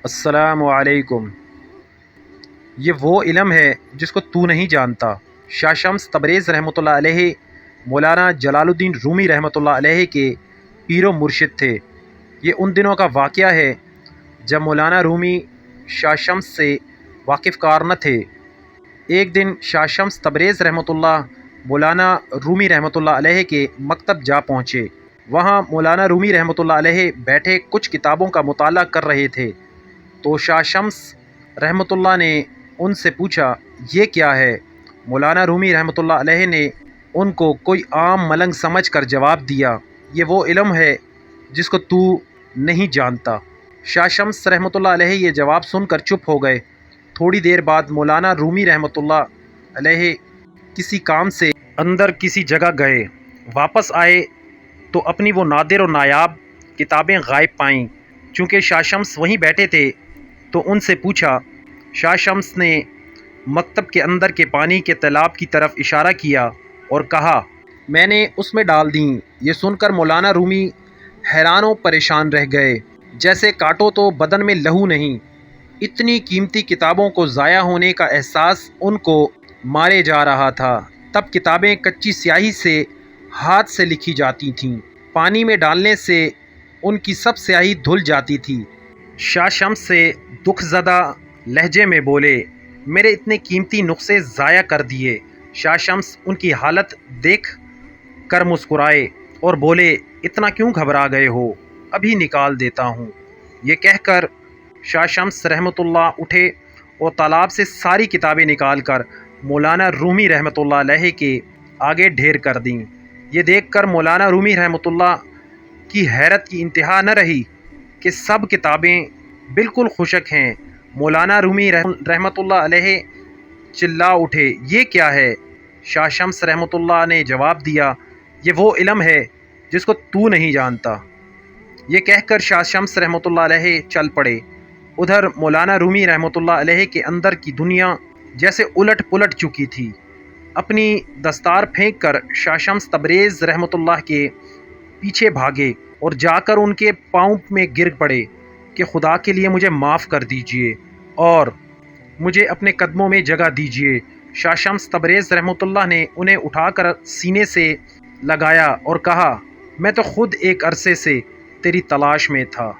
السلام علیکم۔ یہ وہ علم ہے جس کو تو نہیں جانتا۔ شاہ شمس تبریز رحمۃ اللہ علیہ مولانا جلال الدین رومی رحمۃ اللہ علیہ کے پیر و مرشد تھے۔ یہ ان دنوں کا واقعہ ہے جب مولانا رومی شاہ شمس سے واقف کار نہ تھے۔ ایک دن شاہ شمس تبریز رحمۃ اللہ مولانا رومی رحمۃ اللہ علیہ کے مکتب جا پہنچے۔ وہاں مولانا رومی رحمۃ اللہ علیہ بیٹھے کچھ کتابوں کا مطالعہ کر رہے تھے تو شاہ شمس رحمۃ اللہ نے ان سے پوچھا، یہ کیا ہے؟ مولانا رومی رحمۃ اللہ علیہ نے ان کو کوئی عام ملنگ سمجھ کر جواب دیا، یہ وہ علم ہے جس کو تو نہیں جانتا۔ شاہ شمس رحمۃ اللہ علیہ یہ جواب سن کر چپ ہو گئے۔ تھوڑی دیر بعد مولانا رومی رحمۃ اللہ علیہ کسی کام سے اندر کسی جگہ گئے، واپس آئے تو اپنی وہ نادر و نایاب کتابیں غائب پائیں۔ چونکہ شاہ شمس وہیں بیٹھے تھے تو ان سے پوچھا۔ شاہ شمس نے مکتب کے اندر کے پانی کے تالاب کی طرف اشارہ کیا اور کہا، میں نے اس میں ڈال دیں۔ یہ سن کر مولانا رومی حیران و پریشان رہ گئے، جیسے کاٹو تو بدن میں لہو نہیں۔ اتنی قیمتی کتابوں کو ضائع ہونے کا احساس ان کو مارے جا رہا تھا۔ تب کتابیں کچی سیاہی سے ہاتھ سے لکھی جاتی تھیں، پانی میں ڈالنے سے ان کی سب سیاہی دھل جاتی تھی۔ شاہ شمس سے دکھ زدہ لہجے میں بولے، میرے اتنے قیمتی نسخے ضائع کر دیے۔ شاہ شمس ان کی حالت دیکھ کر مسکرائے اور بولے، اتنا کیوں گھبرا گئے ہو؟ ابھی نکال دیتا ہوں۔ یہ کہہ کر شاہ شمس رحمۃ اللہ اٹھے اور تالاب سے ساری کتابیں نکال کر مولانا رومی رحمۃ اللہ علیہ کے آگے ڈھیر کر دیں۔ یہ دیکھ کر مولانا رومی رحمۃ اللہ کی حیرت کی انتہا نہ رہی کہ سب کتابیں بالکل خشک ہیں۔ مولانا رومی رحمۃ اللہ علیہ چلا اٹھے، یہ کیا ہے؟ شاہ شمس رحمۃ اللہ نے جواب دیا، یہ وہ علم ہے جس کو تو نہیں جانتا۔ یہ کہہ کر شاہ شمس رحمۃ اللہ علیہ چل پڑے۔ ادھر مولانا رومی رحمۃ اللہ علیہ کے اندر کی دنیا جیسے الٹ پلٹ چکی تھی۔ اپنی دستار پھینک کر شاہ شمس تبریز رحمۃ اللہ کے پیچھے بھاگے اور جا کر ان کے پاؤں میں گر پڑے کہ خدا کے لیے مجھے معاف کر دیجئے اور مجھے اپنے قدموں میں جگہ دیجئے۔ شاہ شمس تبریز رحمۃ اللہ نے انہیں اٹھا کر سینے سے لگایا اور کہا، میں تو خود ایک عرصے سے تیری تلاش میں تھا۔